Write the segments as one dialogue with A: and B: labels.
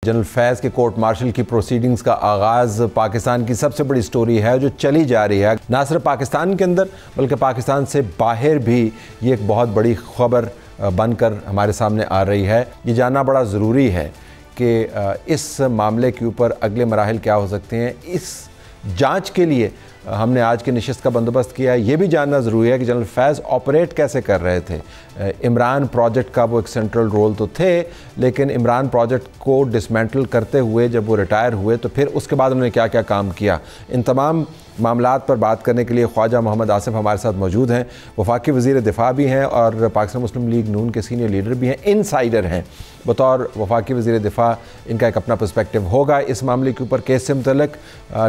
A: General फैज़ के court martial की proceedings का आगाज़ पाकिस्तान की सबसे बड़ी स्टोरी है जो चली जा रही है, ना सिर्फ पाकिस्तान के अंदर बल्कि पाकिस्तान से बाहर भी ये एक बहुत बड़ी खबर बनकर हमारे सामने आ रही है। ये जानना बड़ा ज़रूरी है कि इस मामले के ऊपर अगले मराहिल क्या हो सकते हैं। इस जांच के लिए हमने आज की नशिस्त का बंदोबस्त किया है। ये भी जानना ज़रूरी है कि जनरल फैज़ ऑपरेट कैसे कर रहे थे। इमरान प्रोजेक्ट का वो एक सेंट्रल रोल तो थे, लेकिन इमरान प्रोजेक्ट को डिसमेंटल करते हुए जब वो रिटायर हुए तो फिर उसके बाद उन्होंने क्या क्या काम किया। इन तमाम मामलात पर बात करने के लिए ख्वाजा मोहम्मद आसिफ हमारे साथ मौजूद हैं। वफाकी वज़ीर दिफा भी हैं और पाकिस्तान मुस्लिम लीग नून के सीनियर लीडर भी हैं, इनसाइडर हैं। बतौर वफाकी वज़ीर दिफा इनका एक अपना पर्सपेक्टिव होगा इस मामले के ऊपर, केस से मुतल्लिक,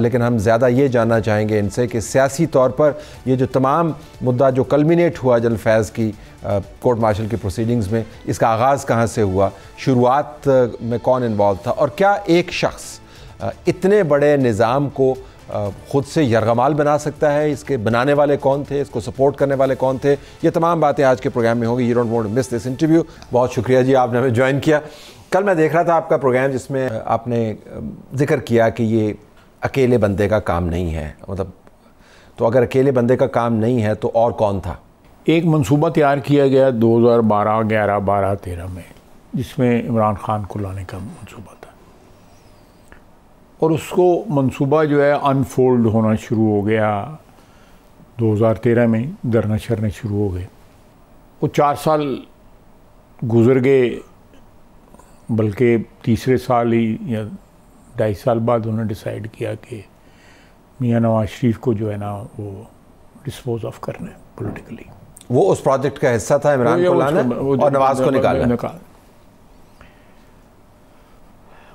A: लेकिन हम ज़्यादा ये जानना चाहेंगे इनसे कि सियासी तौर पर ये जो तमाम मुद्दा जो कल्मिनेट हुआ जनरल फैज़ की कोर्ट मार्शल की प्रोसीडिंग्स में, इसका आगाज़ कहाँ से हुआ, शुरुआत में कौन इन्वॉल्व था और क्या एक शख्स इतने बड़े निज़ाम को ख़ुद से यरगमाल बना सकता है। इसके बनाने वाले कौन थे, इसको सपोर्ट करने वाले कौन थे, ये तमाम बातें आज के प्रोग्राम में होगी। You don't want to miss this interview. बहुत शुक्रिया जी, आपने हमें ज्वाइन किया। कल मैं देख रहा था आपका प्रोग्राम जिसमें आपने जिक्र किया कि ये अकेले बंदे का काम नहीं है, मतलब तो अगर अकेले बंदे का काम नहीं है तो और कौन था?
B: एक मंसूबा तैयार किया गया 2012, 11, 12, 13 में, जिसमें इमरान खान को लाने का मंसूबा था और उसको मंसूबा जो है अनफोल्ड होना शुरू हो गया 2013 में, दरना शरने शुरू हो गए। वो 4 साल गुजर गए, बल्कि तीसरे साल ही या 2.5 साल बाद उन्होंने डिसाइड किया कि मियां नवाज शरीफ को जो है ना वो डिस्पोज ऑफ करना है पॉलिटिकली।
A: वो उस प्रोजेक्ट का हिस्सा था, इमरान को लाना और नवाज को निकालना।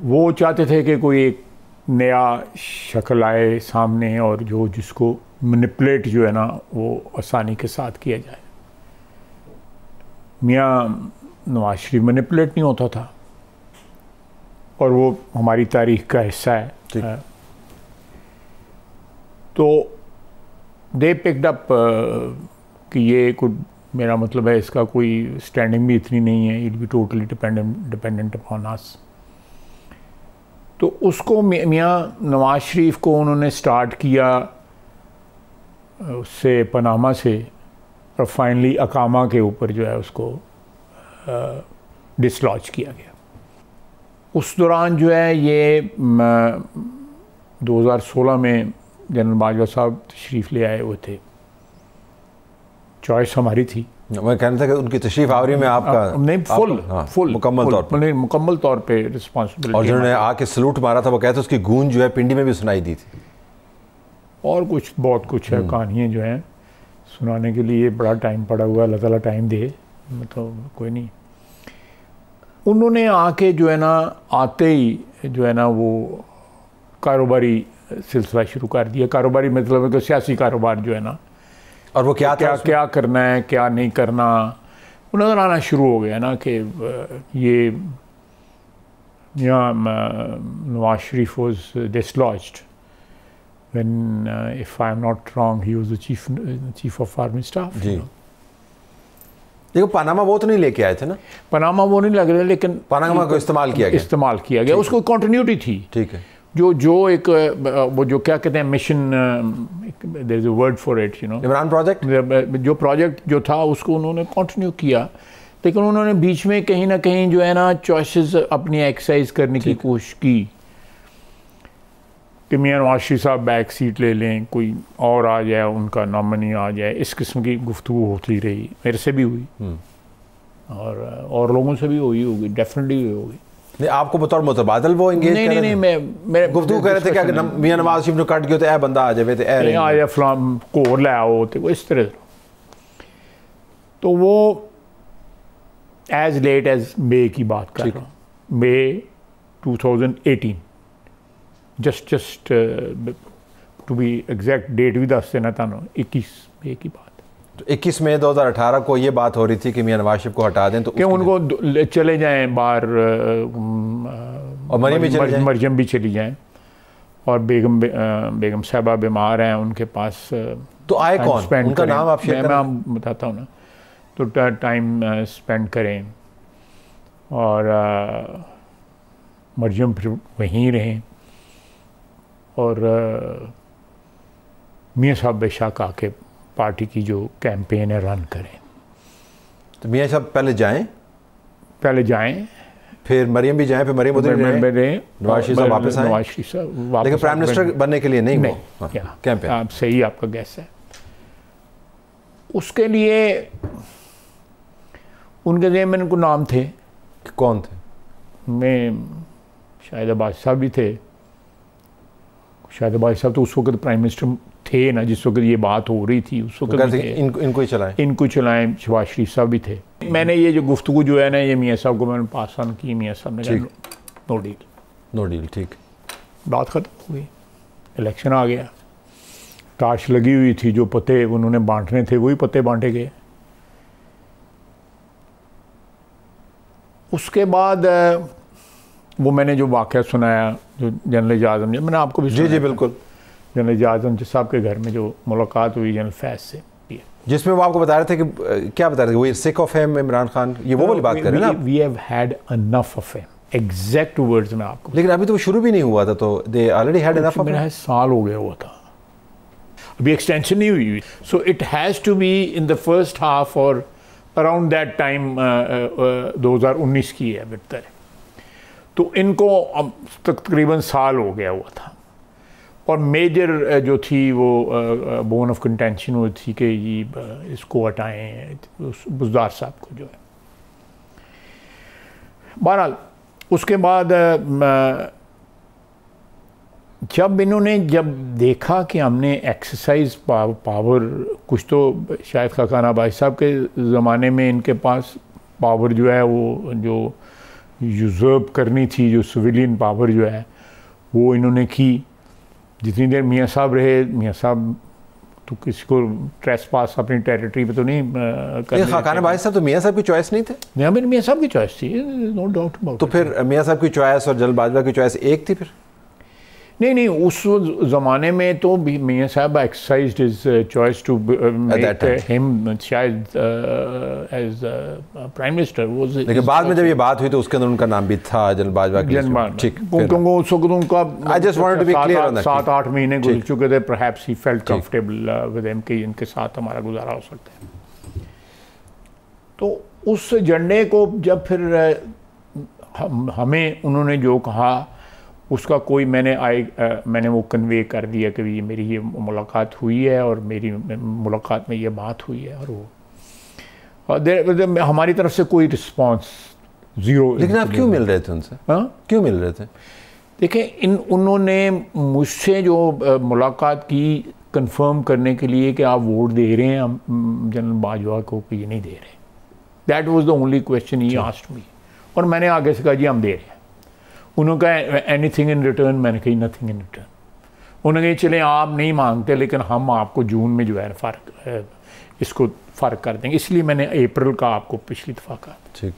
B: वो चाहते थे कि कोई एक नया शक्ल आए सामने और जो जिसको मैनिपुलेट जो है ना वो आसानी के साथ किया जाए। मियां नवाज शरीफ मैनिपुलेट नहीं होता था और वो हमारी तारीख का हिस्सा है। तो दे पिक्ड अप कि ये कुछ, मेरा मतलब है इसका कोई स्टैंडिंग भी इतनी नहीं है, it be totally dependent upon us. तो उसको मियां नवाज शरीफ को उन्होंने स्टार्ट किया उससे पनामा से और फाइनली अकामा के ऊपर जो है उसको डिसलॉज किया गया। उस दौरान जो है ये 2016 में जनरल बाजवा साहब तशरीफ़ ले आए हुए थे। चॉइस हमारी थी।
A: मैं कहना था कि उनकी तशरीफ आवरी में आपका
B: नहीं, फुल मुकम्मल तौर पे रिस्पॉन्सिबिलिटी।
A: और जिन्होंने आके सलूट मारा था वो कहते उसकी गूंज जो है पिंडी में भी सुनाई दी थी।
B: और कुछ बहुत कुछ है, कहानियाँ जो हैं सुनाने के लिए बड़ा टाइम पड़ा हुआ, अल्लाह ताला टाइम दे, मतलब कोई नहीं। उन्होंने आके जो है ना आते ही जो है ना वो कारोबारी सिलसिला शुरू कर दिया। कारोबारी मतलब है कि सियासी कारोबार जो है ना,
A: और वो क्या
B: करना है क्या नहीं करना, वो नज़र आना शुरू हो गया ना कि ये यहाँ Nawaz Sharif was dislodged when if I am not wrong he was the chief of army staff.
A: जी, देखो पनामा वो तो नहीं लेके आए थे ना,
B: पनामा वो नहीं लग रहा, लेकिन
A: पनामा को इस्तेमाल किया गया,
B: उसको कंटिन्यूटी थी।
A: ठीक है, जो
B: एक वो जो क्या कहते हैं mission, there is a word for it, you know,
A: Imran project,
B: जो प्रोजेक्ट जो था उसको उन्होंने कंटिन्यू किया, लेकिन उन्होंने बीच में कहीं ना कहीं जो है ना चॉइसेस अपनी एक्सरसाइज करने की कोशिश की कि मियां नवाज शरीफ साहब बैक सीट ले लें, कोई और आ जाए, उनका नॉमिनी आ जाए। इस किस्म की गुफ्तगू होती रही, मेरे से भी हुई और लोगों से भी हुई होगी, डेफिनेटली हुई होगी।
A: नहीं, आपको बतौर मुतबादल वो एंगेज
B: नहीं, मैं
A: गुफ्तगू कर रहे थे क्या कि मियां नवाज शरीफ ने कट गया तो ए बंदा आ जावे, तो ए
B: आ जाए फलां को ले आओ, तो इस तरह। तो वो एज लेट एज मे की बात कर रहा हूँ, May 2018, just to be exact date भी दस देना था, 21 मई की बात।
A: तो 21 मई 2018 को ये बात हो रही थी कि मियां नवाज शरीफ को हटा दें, तो
B: क्यों उनको चले जाएं बाहर,
A: और
B: मरियम भी चली जाएं, और बेगम साहबा बीमार हैं, उनके पास
A: तो आए कौन, उनका नाम आप शेयर करें?
B: मैं बताता हूँ ना। तो टाइम स्पेंड करें और मरियम फिर वहीं रहे और मियाँ साहब बेशक आके पार्टी की जो कैंपेन है रन करें।
A: तो मियाँ साहब पहले जाएं, फिर मरियम भी जाएं, फिर मरियम उधर रहे, नवाज शरीफ साहब वापस आए,
B: नवाज शरीफ साहब वापस,
A: लेकिन प्राइम मिनिस्टर बनने के लिए नहीं।
B: कैंपेन आप सही, आपका गैस है। उसके लिए उनके ज़हन में उनको नाम थे।
A: कौन थे?
B: मैं शायद अब्बास साहब भी थे, शायद अब्बास साहब तो उस वक्त प्राइम मिनिस्टर थे ना जिस वक्त ये बात हो रही थी, उस वक्त
A: इनको ही चलाएं।
B: शहबाज शरीफ साहब भी थे। मैंने ये जो गुफ्तगू जो है ना ये मियाँ साहब को मैंने पास ऑन की, मियाँ साहब ने कहा नो डील, ठीक, बात खत्म हो गई। इलेक्शन आ गया, ताश लगी हुई थी, जो पते उन्होंने बांटने थे वही पते बांटे गए। उसके बाद वो मैंने जो वाक़या सुनाया जो जनरल एजाज़ अहमद, मैंने आपको भी
A: जी बिल्कुल,
B: जनरल एजाज़ अहमद साहब के घर में जो मुलाकात हुई जनरल फैज़ से,
A: जिसमें वो आपको बता रहे थे कि क्या बता रहे थे, वो sick of him Imran Khan, ये वो वाली बात कर रहे हैं ना?
B: We have had enough of him, exact words में आपको।
A: लेकिन अभी तो वो शुरू भी नहीं हुआ था, तो they already had enough of him.
B: मेरा साल हो गया हुआ था, अभी एक्सटेंशन नहीं हुई। So it has to be in the first half और अराउंड दैट टाइम 2019 की है बेहतर है। तो इनको अब तकरीबन साल हो गया हुआ था और मेजर जो थी वो बोन ऑफ कंटेंशन वो थी कि ये इसको हटाएं, बुज़दार साहब को जो है। बहरहाल उसके बाद जब देखा कि हमने एक्सरसाइज पावर कुछ तो शायद खाकाना भाई साहब के ज़माने में इनके पास पावर जो है वो जो यूज़र्व करनी थी, जो सिविलियन पावर जो है वो इन्होंने की। जितनी देर मियाँ साहब रहे, मियाँ साहब तो किसी को ट्रेस पास अपनी टेरिटरी पे तो नहीं कर।
A: खाकाना भाई साहब तो मियाँ साहब की चॉइस नहीं थे?
B: नहीं, मियाँ साहब की चॉइस थी, नो डाउट अबाउट।
A: तो फिर मियाँ साहब की चॉइस और जनरल बाजवा की चॉइस एक थी? फिर
B: नहीं, उस ज़माने में तो मियाँ साहब exercised his choice to make him शायद एज प्राइम मिनिस्टर।
A: लेकिन बाद में जब ये बात हुई तो उसके अंदर उनका नाम भी था जनरल बाजवा की।
B: ठीक, क्योंकि उस वक्त उनका 7-8 महीने गुजर चुके थे, perhaps he felt comfortable with him कि इनके साथ हमारा गुजारा हो सकता है। तो उस एजेंडे को जब फिर हमें उन्होंने जो कहा उसका कोई मैंने वो कन्वे कर दिया कि ये मेरी ये मुलाकात हुई है और मेरी मुलाकात में ये बात हुई है, और वो हमारी तरफ से कोई रिस्पांस ज़ीरो।
A: लेकिन आप क्यों मिल रहे थे उनसे? क्यों मिल रहे थे?
B: देखें, उन्होंने मुझसे जो मुलाकात की कंफर्म करने के लिए कि आप वोट दे रहे हैं हम जनरल बाजवा को कि ये नहीं दे रहे। That was the only question he asked me, और मैंने आगे से कहा जी हम दे रहे हैं। उन्होंने कहा एनीथिंग इन रिटर्न, मैंने कही नथिंग इन रिटर्न। उन्होंने कहा चलें आप नहीं मांगते लेकिन हम आपको जून में जो है इसको फ़र्क कर देंगे, इसलिए मैंने अप्रैल का आपको पिछली दफ़ा कहा।
A: ठीक।